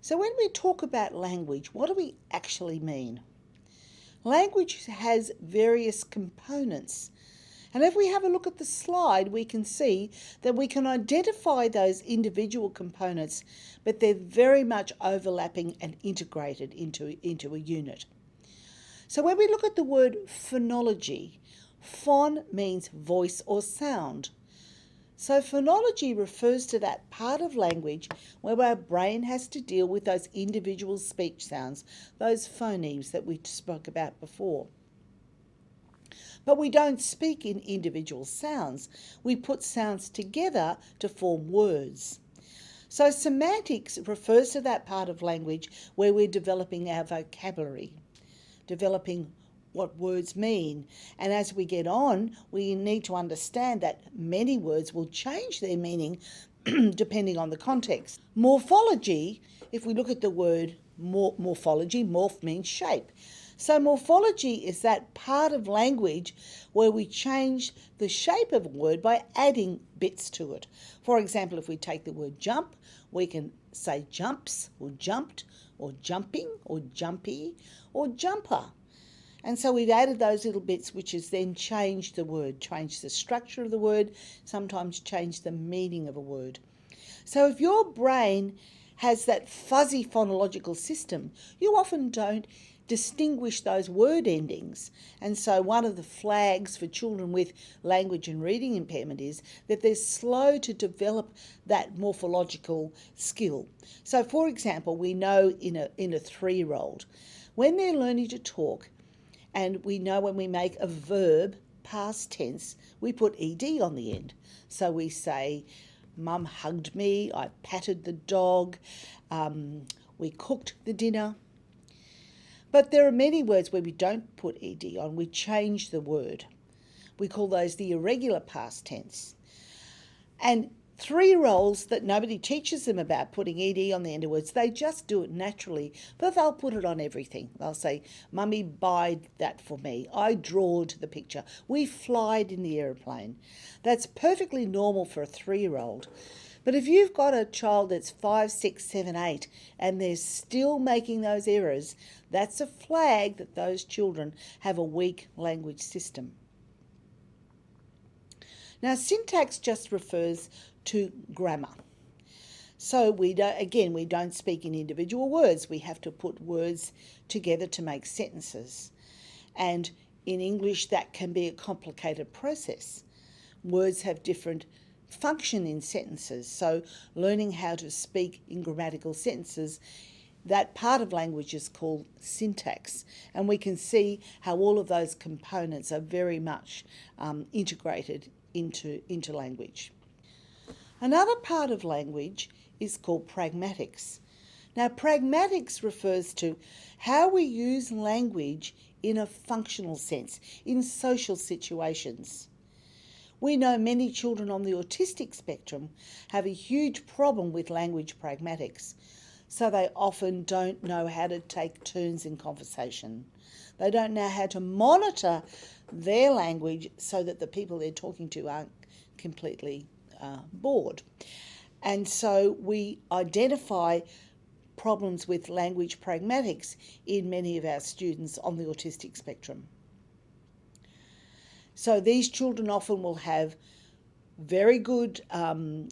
So when we talk about language, what do we actually mean? Language has various components. And if we have a look at the slide, we can see that we can identify those individual components, but they're very much overlapping and integrated into a unit. So when we look at the word phonology, phon means voice or sound. So phonology refers to that part of language where our brain has to deal with those individual speech sounds, those phonemes that we spoke about before. But we don't speak in individual sounds. We put sounds together to form words. So semantics refers to that part of language where we're developing our vocabulary, developing what words mean. And as we get on, we need to understand that many words will change their meaning depending on the context. Morphology, if we look at the word morphology, morph means shape. So morphology is that part of language where we change the shape of a word by adding bits to it. For example, if we take the word jump, we can say jumps or jumped or jumping or jumpy or jumper. And so we've added those little bits which has then changed the word, changed the structure of the word, sometimes changed the meaning of a word. So if your brain has that fuzzy phonological system, you often don't distinguish those word endings. And so one of the flags for children with language and reading impairment is that they're slow to develop that morphological skill. So for example, we know in a 3-year-old, when they're learning to talk, and we know when we make a verb past tense, we put ed on the end. So we say, Mum hugged me, I patted the dog, we cooked the dinner. But there are many words where we don't put ed on, we change the word. We call those the irregular past tense. And 3-year-olds that nobody teaches them about putting ed on the end of words, they just do it naturally, but they'll put it on everything. They'll say, Mummy buyed that for me. I drawed the picture. We flied in the aeroplane. That's perfectly normal for a 3-year-old. But if you've got a child that's 5, 6, 7, 8, and they're still making those errors, that's a flag that those children have a weak language system. Now, syntax just refers to grammar. So we don't speak in individual words. We have to put words together to make sentences. And in English, that can be a complicated process. Words have different function in sentences. So learning how to speak in grammatical sentences, that part of language is called syntax. And we can see how all of those components are very much integrated into language. Another part of language is called pragmatics. Now, pragmatics refers to how we use language in a functional sense, in social situations. We know many children on the autistic spectrum have a huge problem with language pragmatics, so they often don't know how to take turns in conversation. They don't know how to monitor their language so that the people they're talking to aren't completely bored. And so we identify problems with language pragmatics in many of our students on the autistic spectrum. So these children often will have very good phonology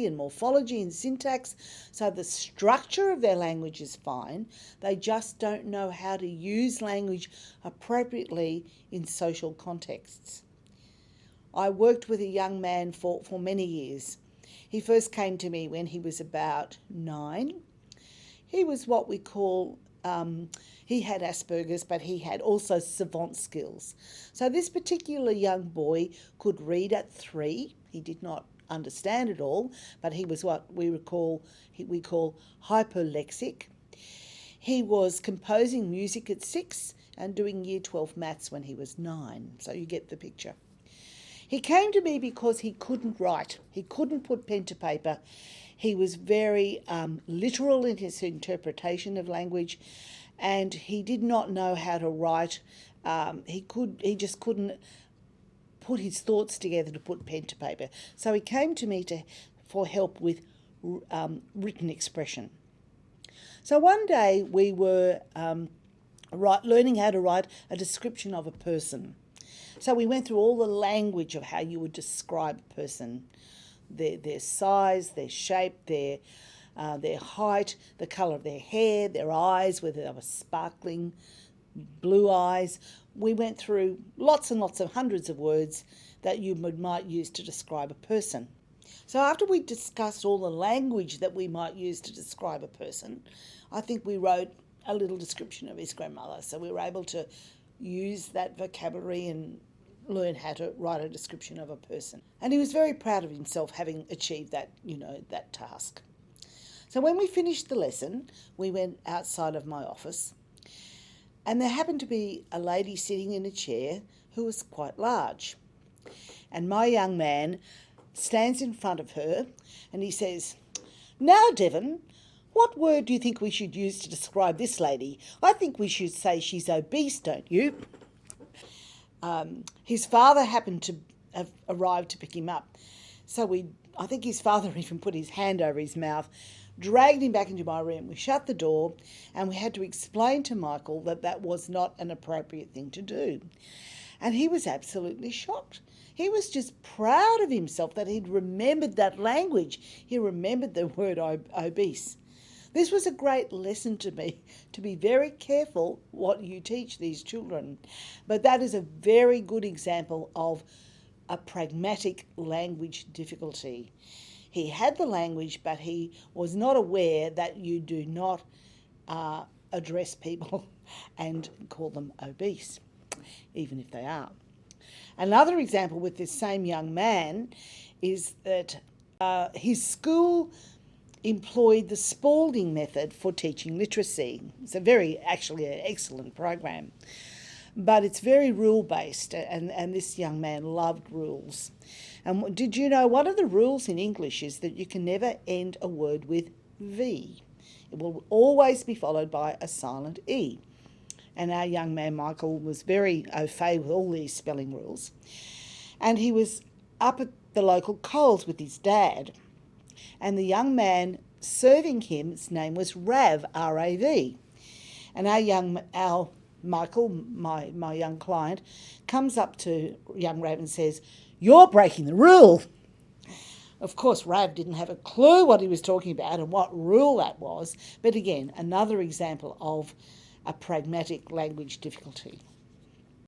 and morphology and syntax, so the structure of their language is fine. They just don't know how to use language appropriately in social contexts. I worked with a young man for many years. He first came to me when he was about 9. He was what we call, he had Asperger's, but he had also savant skills. So this particular young boy could read at 3. He did not understand it all, but he was what we call hypolexic. He was composing music at 6 and doing Year 12 maths when he was 9. So you get the picture. He came to me because he couldn't write. He couldn't put pen to paper. He was very literal in his interpretation of language, and he did not know how to write. He just couldn't put his thoughts together to put pen to paper. So he came to me for help with written expression. So one day we were learning how to write a description of a person. So we went through all the language of how you would describe a person, their size, their shape, their height, the colour of their hair, their eyes, whether they were sparkling, blue eyes. We went through lots and lots of hundreds of words that you might use to describe a person. So after we discussed all the language that we might use to describe a person, I think we wrote a little description of his grandmother. So we were able to use that vocabulary and learn how to write a description of a person. And he was very proud of himself having achieved that, that task. So when we finished the lesson, we went outside of my office, and there happened to be a lady sitting in a chair who was quite large. And my young man stands in front of her and he says, "Now, Devon, what word do you think we should use to describe this lady? I think we should say she's obese, don't you?" His father happened to have arrived to pick him up. So I think his father even put his hand over his mouth, dragged him back into my room. We shut the door and we had to explain to Michael that that was not an appropriate thing to do. And he was absolutely shocked. He was just proud of himself that he'd remembered that language. He remembered the word obese. This was a great lesson to me, to be very careful what you teach these children. But that is a very good example of a pragmatic language difficulty. He had the language, but he was not aware that you do not address people and call them obese, even if they are. Another example with this same young man is that his school employed the Spalding method for teaching literacy. It's actually an excellent program, but it's very rule-based, and this young man loved rules. And did you know one of the rules in English is that you can never end a word with V. It will always be followed by a silent E. And our young man Michael was very au fait with all these spelling rules. And he was up at the local Coles with his dad. And the young man serving him, his name was Rav, R-A-V. And our Michael, my young client, comes up to young Rav and says, "You're breaking the rule." Of course, Rav didn't have a clue what he was talking about and what rule that was. But again, another example of a pragmatic language difficulty.